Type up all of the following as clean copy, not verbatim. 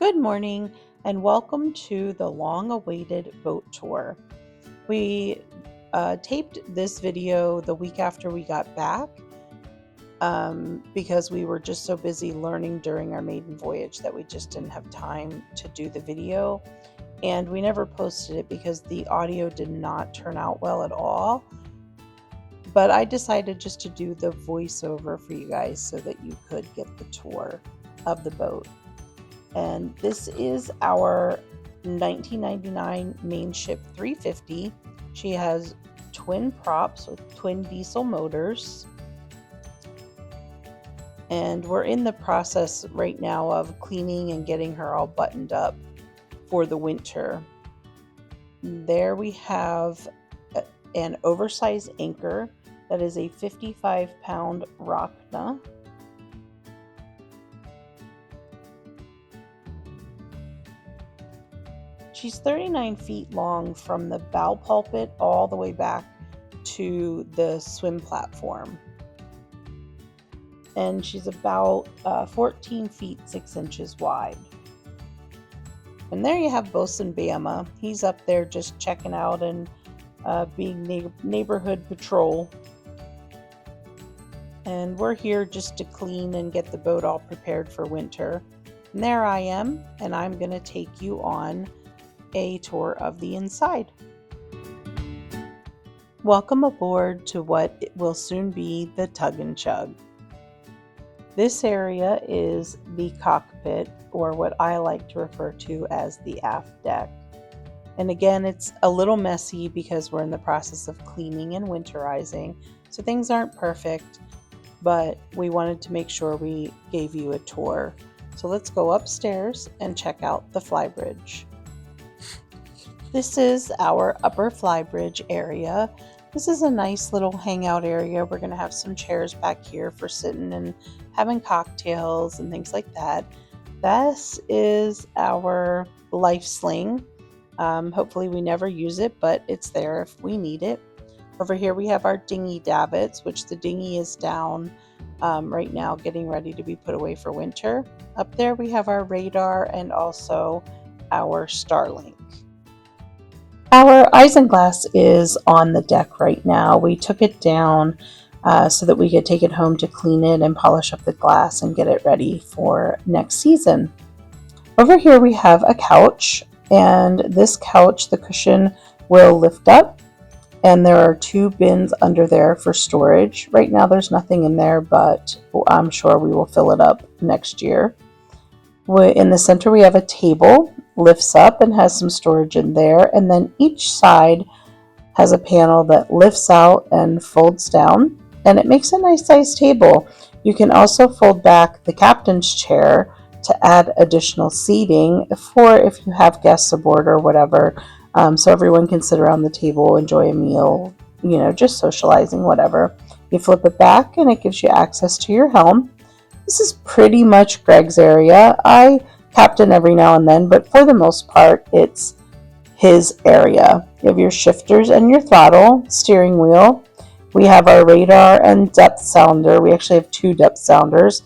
Good morning and welcome to the long-awaited boat tour. We taped this video the week after we got back because we were just so busy learning during our maiden voyage that we just didn't have time to do the video, and we never posted it because the audio did not turn out well at all. But I decided just to do the voiceover for you guys so that you could get the tour of the boat. And this is our 1999 Mainship 350. She has twin props with twin diesel motors. And we're in the process right now of cleaning and getting her all buttoned up for the winter. There we have an oversized anchor that is a 55-pound Rockna. She's 39 feet long from the bow pulpit all the way back to the swim platform. And she's about 14 feet 6 inches wide. And there you have Bosun Bama. He's up there just checking out and being neighborhood patrol. And we're here just to clean and get the boat all prepared for winter. And there I am, and I'm going to take you on a tour of the inside. Welcome aboard to what will soon be the Tug and Chug. This area is the cockpit, or what I like to refer to as the aft deck. And again, it's a little messy because we're in the process of cleaning and winterizing, so things aren't perfect, but we wanted to make sure we gave you a tour. So let's go upstairs and check out the flybridge. This is our upper flybridge area. This is a nice little hangout area. We're going to have some chairs back here for sitting and having cocktails and things like that. This is our life sling. Hopefully we never use it, but it's there if we need it. Over here we have our dinghy davits, which the dinghy is down right now getting ready to be put away for winter. Up there we have our radar and also our Starlink. Our isinglass is on the deck right now. We took it down so that we could take it home to clean it and polish up the glass and get it ready for next season. Over here we have a couch, and this couch, the cushion will lift up, and there are 2 bins under there for storage. Right now there's nothing in there, but I'm sure we will fill it up next year. In the center we have a table, lifts up and has some storage in there, and then each side has a panel that lifts out and folds down, and it makes a nice sized table. You can also fold back the captain's chair to add additional seating for if you have guests aboard or whatever, so everyone can sit around the table, enjoy a meal, just socializing, whatever. You flip it back and it gives you access to your helm. This is pretty much Greg's area. I captain every now and then, but for the most part, it's his area. You have your shifters and your throttle, steering wheel. We have our radar and depth sounder. We actually have 2 depth sounders.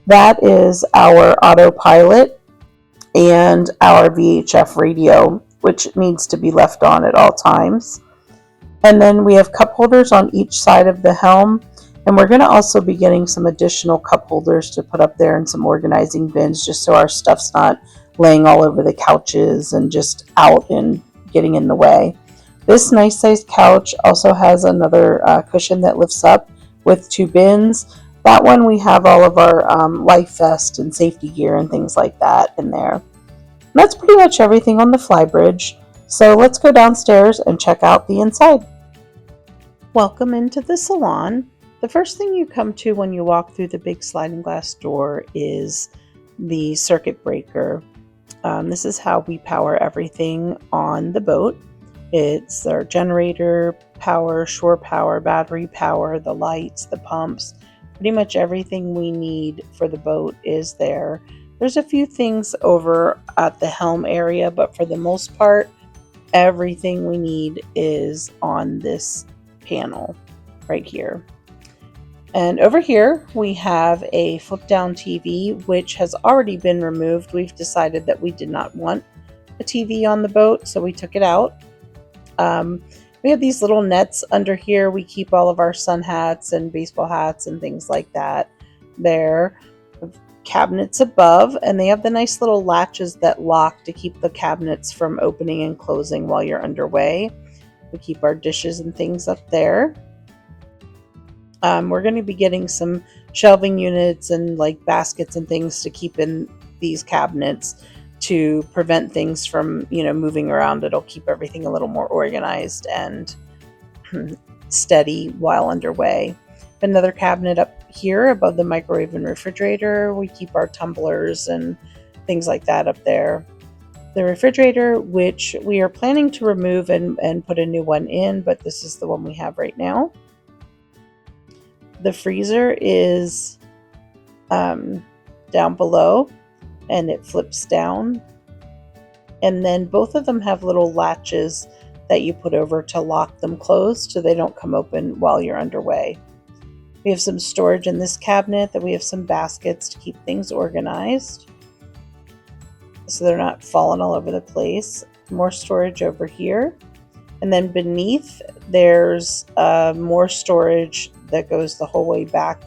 That is our autopilot and our VHF radio, which needs to be left on at all times. And then we have cup holders on each side of the helm. And we're going to also be getting some additional cup holders to put up there and some organizing bins, just so our stuff's not laying all over the couches and just out and getting in the way. This nice sized couch also has another cushion that lifts up with 2 bins. That one we have all of our life vest and safety gear and things like that in there. And that's pretty much everything on the flybridge. So let's go downstairs and check out the inside. Welcome into the Salon. The first thing you come to when you walk through the big sliding glass door is the circuit breaker. This is how we power everything on the boat. It's our generator power, shore power, battery power, the lights, the pumps. Pretty much everything we need for the boat is there. There's a few things over at the helm area, but for the most part, everything we need is on this panel right here. And over here we have a flip down TV, which has already been removed. We've decided that we did not want a TV on the boat, so we took it out. We have these little nets under here. We keep all of our sun hats and baseball hats and things like that there. Cabinets above, and they have the nice little latches that lock to keep the cabinets from opening and closing while you're underway. We keep our dishes and things up there. We're going to be getting some shelving units and like baskets and things to keep in these cabinets to prevent things from, moving around. It'll keep everything a little more organized and steady while underway. Another cabinet up here above the microwave and refrigerator. We keep our tumblers and things like that up there. The refrigerator, which we are planning to remove and put a new one in, but this is the one we have right now. The freezer is down below, and it flips down. And then both of them have little latches that you put over to lock them closed so they don't come open while you're underway. We have some storage in this cabinet, that we have some baskets to keep things organized so they're not falling all over the place. More storage over here. And then beneath, there's more storage that goes the whole way back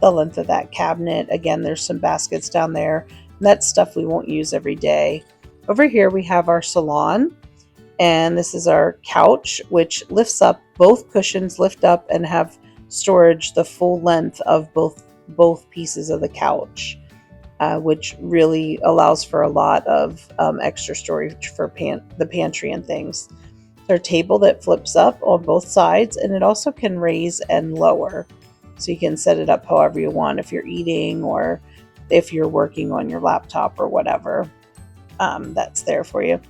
the length of that cabinet. Again, there's some baskets down there. And that's stuff we won't use every day. Over here, we have our salon. And this is our couch, which lifts up. Both cushions lift up and have storage the full length of both pieces of the couch, which really allows for a lot of extra storage for the pantry and things. There's a table that flips up on both sides, and it also can raise and lower, so you can set it up however you want if you're eating or if you're working on your laptop or whatever. That's there for you.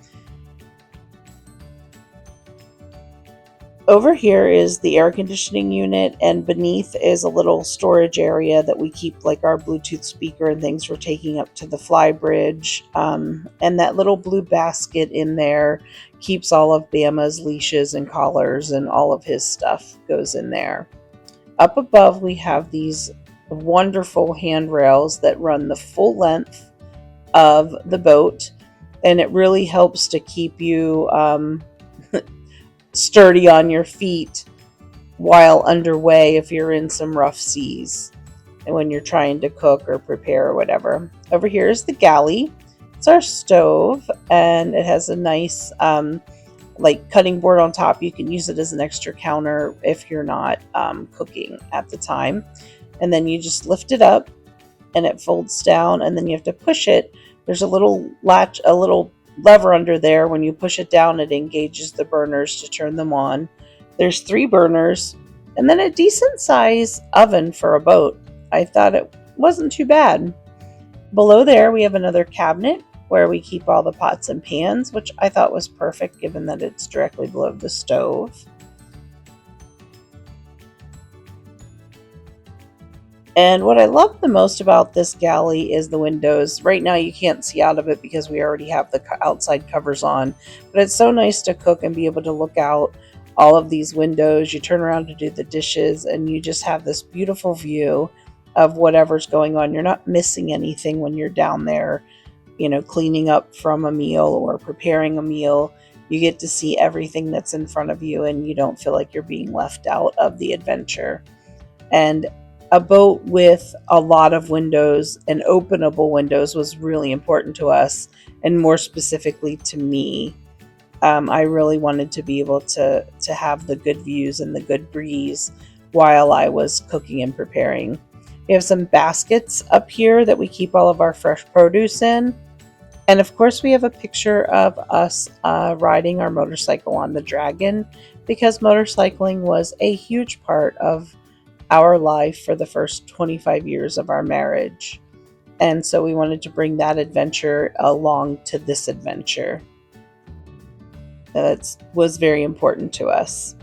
Over here is the air conditioning unit, and beneath is a little storage area that we keep like our Bluetooth speaker and things we're taking up to the fly bridge. And that little blue basket in there keeps all of Bama's leashes and collars, and all of his stuff goes in there. Up above, we have these wonderful handrails that run the full length of the boat, and it really helps to keep you sturdy on your feet while underway if you're in some rough seas and when you're trying to cook or prepare or whatever. Over here is the galley. It's our stove, and it has a nice like cutting board on top. You can use it as an extra counter if you're not cooking at the time. And then you just lift it up and it folds down, and then you have to push it. There's a little latch, a little lever under there. When you push it down, it engages the burners to turn them on. There's 3 burners, and then a decent size oven for a boat. I thought it wasn't too bad. Below there, we have another cabinet where we keep all the pots and pans, which I thought was perfect given that it's directly below the stove. And what I love the most about this galley is the windows. Right now you can't see out of it because we already have the outside covers on, but it's so nice to cook and be able to look out all of these windows. You turn around to do the dishes, and you just have this beautiful view of whatever's going on. You're not missing anything when you're down there, cleaning up from a meal or preparing a meal. You get to see everything that's in front of you, and you don't feel like you're being left out of the adventure. And a boat with a lot of windows and openable windows was really important to us, and more specifically to me. I really wanted to be able to have the good views and the good breeze while I was cooking and preparing. We have some baskets up here that we keep all of our fresh produce in. And of course, we have a picture of us riding our motorcycle on the Dragon, because motorcycling was a huge part of our life for the first 25 years of our marriage. And so we wanted to bring that adventure along to this adventure. That was very important to us.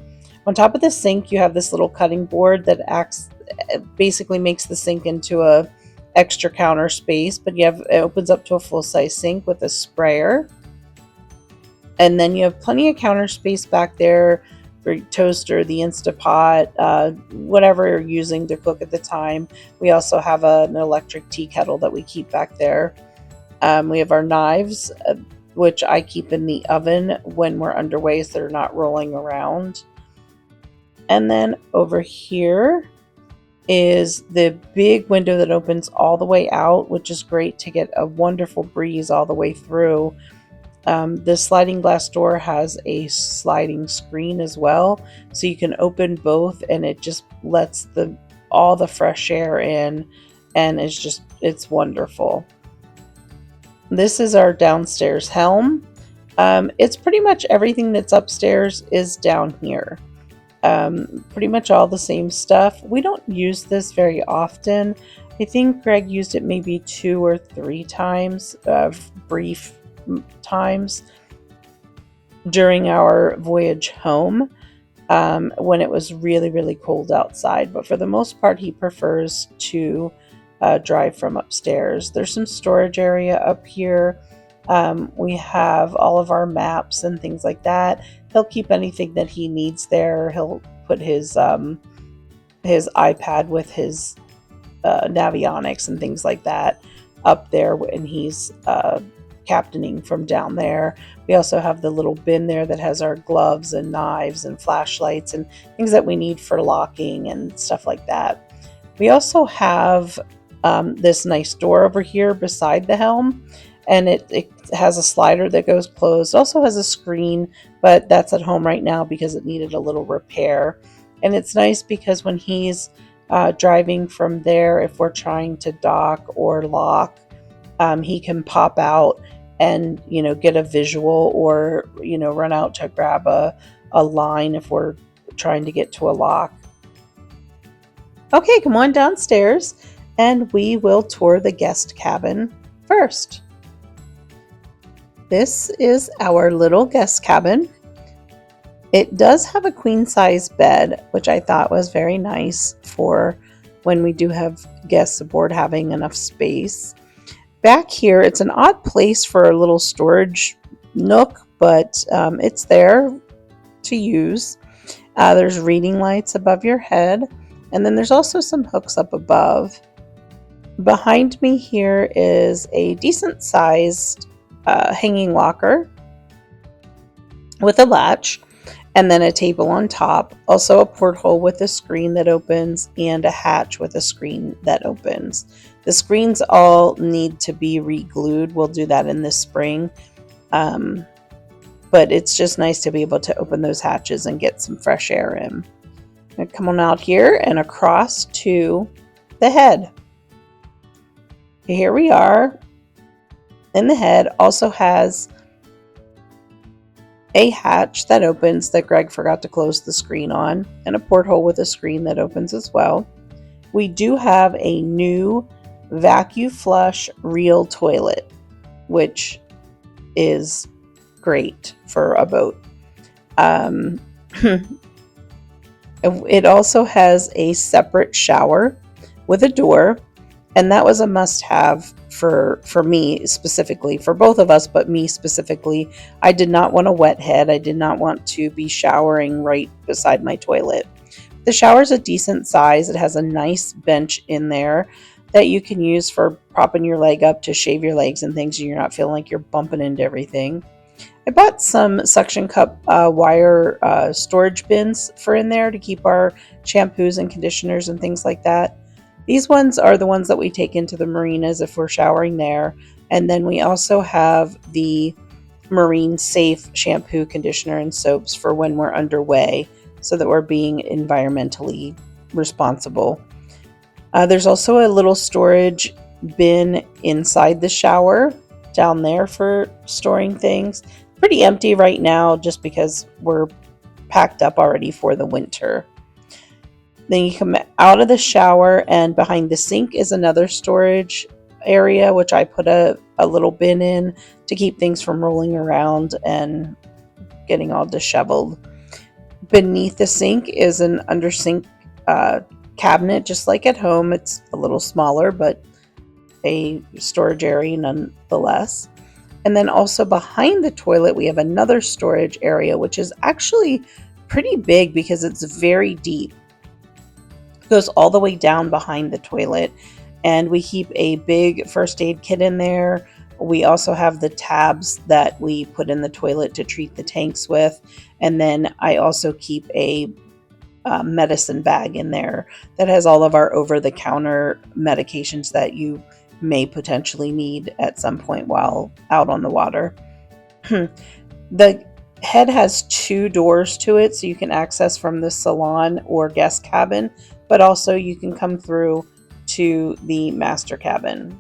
On top of the sink, you have this little cutting board that basically makes the sink into a extra counter space, but it opens up to a full-size sink with a sprayer. And then you have plenty of counter space back there toaster, the Instapot, whatever you're using to cook at the time. We also have an electric tea kettle that we keep back there. We have our knives, which I keep in the oven when we're underway so they're not rolling around. And then over here is the big window that opens all the way out, which is great to get a wonderful breeze all the way through. This sliding glass door has a sliding screen as well, so you can open both and it just lets all the fresh air in, and it's wonderful. This is our downstairs helm. It's pretty much everything that's upstairs is down here. Pretty much all the same stuff. We don't use this very often. I think Greg used it maybe 2 or 3 times, brief times during our voyage home, when it was really, really cold outside. But for the most part, he prefers to drive from upstairs. There's some storage area up here. We have all of our maps and things like that. He'll keep anything that he needs there. He'll put his iPad with his navionics and things like that up there when he's captaining from down there. We also have the little bin there that has our gloves and knives and flashlights and things that we need for locking and stuff like that. We also have this nice door over here beside the helm, and it has a slider that goes closed. It also has a screen, but that's at home right now because it needed a little repair. And it's nice because when he's driving from there, if we're trying to dock or lock, he can pop out and get a visual, or run out to grab a line if we're trying to get to a lock. Okay, come on downstairs and we will tour the guest cabin first. This is our little guest cabin. It does have a queen size bed, which I thought was very nice for when we do have guests aboard, having enough space. Back here, it's an odd place for a little storage nook, but it's there to use. There's reading lights above your head, and then there's also some hooks up above. Behind me here is a decent sized hanging locker with a latch, and then a table on top. Also a porthole with a screen that opens, and a hatch with a screen that opens. The screens all need to be re-glued. We'll do that in the spring. But it's just nice to be able to open those hatches and get some fresh air in. Now come on out here and across to the head. Here we are. And the head also has a hatch that opens that Greg forgot to close the screen on, and a porthole with a screen that opens as well. We do have a new vacuum flush reel toilet, which is great for a boat. It also has a separate shower with a door, and that was a must-have for me specifically, for both of us, but me specifically. I did not want a wet head. I did not want to be showering right beside my toilet. The shower's a decent size. It has a nice bench in there that you can use for propping your leg up to shave your legs and things, and you're not feeling like you're bumping into everything. I bought some suction cup wire storage bins for in there to keep our shampoos and conditioners and things like that. These ones are the ones that we take into the marinas if we're showering there. And then we also have the marine safe shampoo, conditioner, and soaps for when we're underway, so that we're being environmentally responsible. There's also a little storage bin inside the shower down there for storing things. Pretty empty right now just because we're packed up already for the winter. Then you come out of the shower, and behind the sink is another storage area, which I put a little bin in to keep things from rolling around and getting all disheveled. Beneath the sink is an under sink cabinet, just like at home. It's a little smaller, but a storage area nonetheless. And then also behind the toilet, we have another storage area, which is actually pretty big because it's very deep. It goes all the way down behind the toilet, and we keep a big first aid kit in there. We also have the tabs that we put in the toilet to treat the tanks with, and then I also keep a medicine bag in there that has all of our over-the-counter medications that you may potentially need at some point while out on the water. The head has 2 doors to it, so you can access from the salon or guest cabin, but also you can come through to the master cabin.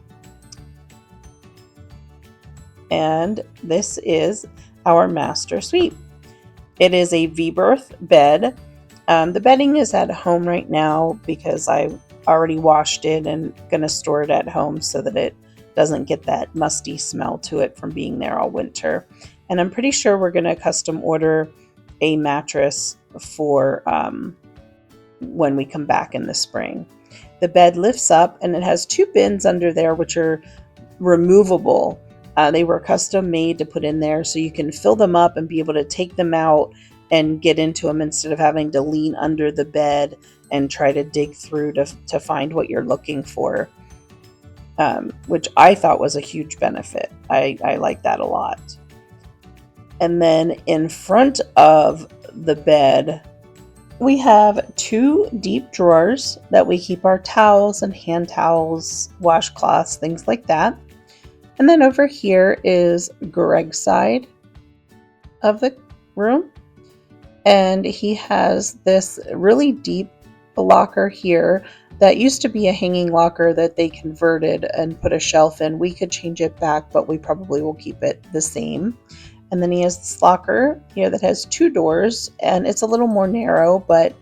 And this is our master suite. It is a V-berth bed. The bedding is at home right now because I already washed it and going to store it at home so that it doesn't get that musty smell to it from being there all winter. And I'm pretty sure we're going to custom order a mattress for when we come back in the spring. The bed lifts up and it has 2 bins under there which are removable. They were custom made to put in there so you can fill them up and be able to take them out and get into them instead of having to lean under the bed and try to dig through to find what you're looking for, which I thought was a huge benefit. I like that a lot. And then in front of the bed, we have 2 deep drawers that we keep our towels and hand towels, washcloths, things like that. And then over here is Greg's side of the room. And he has this really deep locker here that used to be a hanging locker that they converted and put a shelf in. We could change it back, but we probably will keep it the same. And then he has this locker here that has 2 doors, and it's a little more narrow, but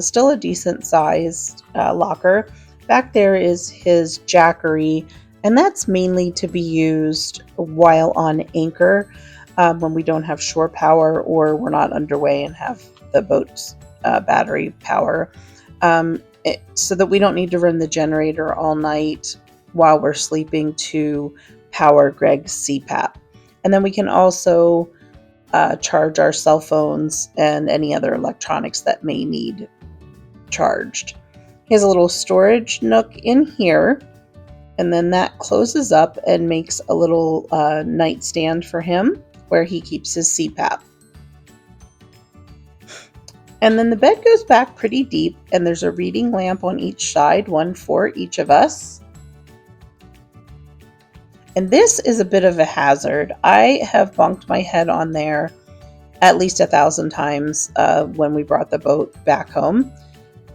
still a decent sized locker. Back there is his jackery, and that's mainly to be used while on anchor when we don't have shore power or we're not underway and have the boat's battery power, so that we don't need to run the generator all night while we're sleeping to power Greg's CPAP. And then we can also charge our cell phones and any other electronics that may need charged. He has a little storage nook in here, and then that closes up and makes a little nightstand for him where he keeps his CPAP. And then the bed goes back pretty deep, and there's a reading lamp on each side, one for each of us. And this is a bit of a hazard. I have bunked my head on there at least 1,000 times when we brought the boat back home.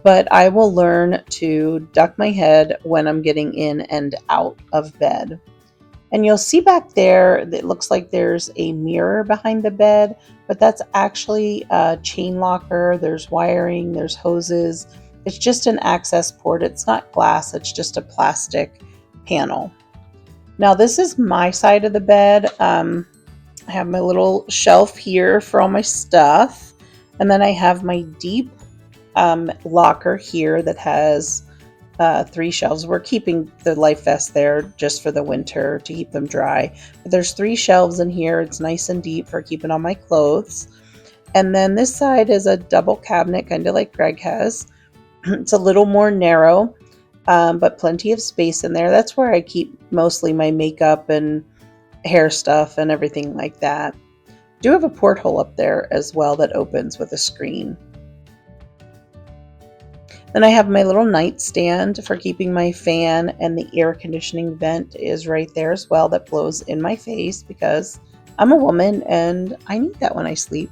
But I will learn to duck my head when I'm getting in and out of bed. And you'll see back there, it looks like there's a mirror behind the bed, but that's actually a chain locker. There's wiring, there's hoses. It's just an access port. It's not glass, it's just a plastic panel. Now this is my side of the bed. I have my little shelf here for all my stuff. And then I have my deep locker here that has 3 shelves. We're keeping the life vest there just for the winter to keep them dry. But there's 3 shelves in here. It's nice and deep for keeping all my clothes. And then this side is a double cabinet, kind of like Greg has. It's a little more narrow, but plenty of space in there. That's where I keep mostly my makeup and hair stuff and everything like that. I do have a porthole up there as well that opens with a screen. Then I have my little nightstand for keeping my fan, and the air conditioning vent is right there as well that blows in my face because I'm a woman and I need that when I sleep.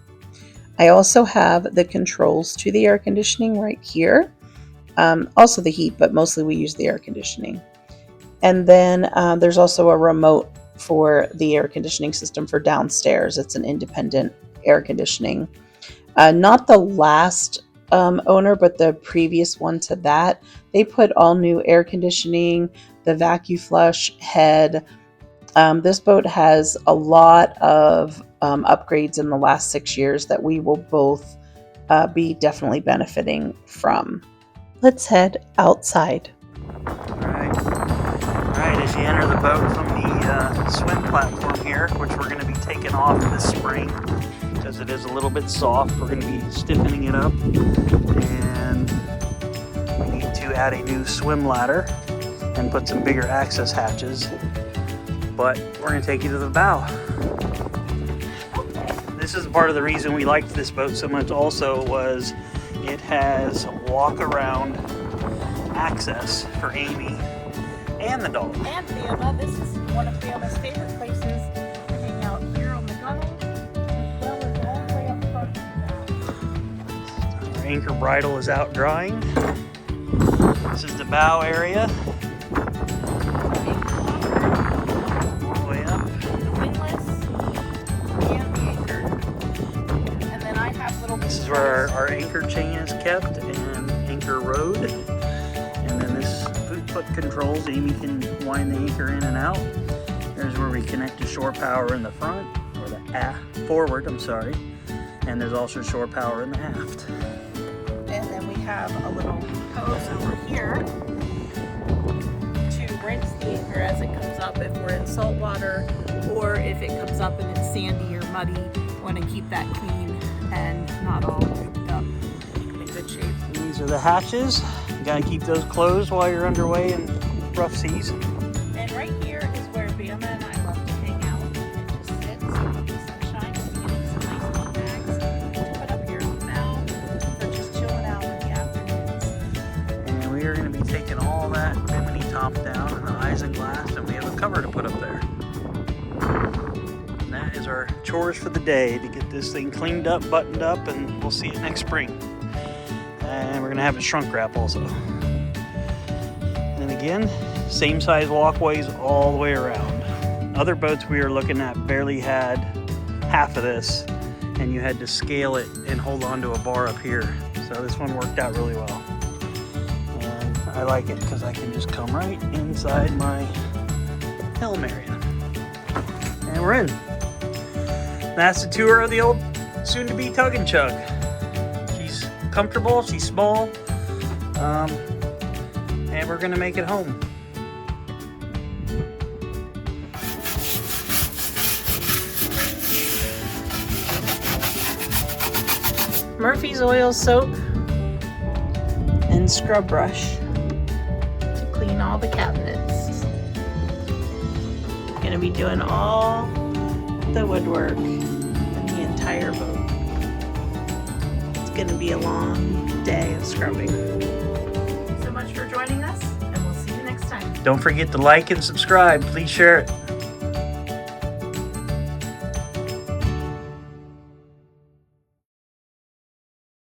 I also have the controls to the air conditioning right here. Also the heat, but mostly we use the air conditioning. And then there's also a remote for the air conditioning system for downstairs. It's an independent air conditioning. Not the last owner, but the previous one to that. They put all new air conditioning, the vacuum flush head. This boat has a lot of upgrades in the last 6 years that we will both be definitely benefiting from. Let's head outside. All right, as you enter the boat from the swim platform here, which we're going to be taking off this spring to because it is a little bit soft. We're going to be stiffening it up, and we need to add a new swim ladder and put some bigger access hatches. But we're going to take you to the bow. This is part of the reason we liked this boat so much also, was it has walk around access for Amy and the dog. And Fiona, this is one of Fiona's favorite places to hang out here on the gunnel, as well as all the way up front. Our anchor bridle is out drying. This is the bow area. This is where our anchor chain is kept and anchor rode. And then this boot foot controls, Amy can wind the anchor in and out. There's where we connect to shore power in the front, or the forward, I'm sorry. And there's also shore power in the aft. And then we have a little hose over here to rinse the anchor as it comes up if we're in salt water, or if it comes up and it's sandy or muddy. Want to keep that clean and not all cooped up in good shape. These are the hatches. You gotta keep those closed while you're underway in rough seas. And right here is where Fiona and I love to hang out and just sit in the sunshine. We're getting some nice tea bags to put up here on the bow for just chilling out in the afternoons. And we are gonna be taking all that bimini top down and the isinglass, and we have a cover to put up there. That is our chores for the day, to get this thing cleaned up, buttoned up, and we'll see it next spring. And we're gonna have a shrunk wrap also. And again, same size walkways all the way around. Other boats we were looking at barely had half of this, and you had to scale it and hold on to a bar up here. So this one worked out really well. And I like it because I can just come right inside my helm area. And we're in. That's the tour of the old soon-to-be Tug and Chug. She's comfortable, she's small, and we're gonna make it home. Murphy's oil soap and scrub brush to clean all the cabinets. Gonna be doing all the woodwork and the entire boat. It's gonna be a long day of scrubbing. Thanks so much for joining us, and we'll see you next time. Don't forget to like and subscribe. Please share it.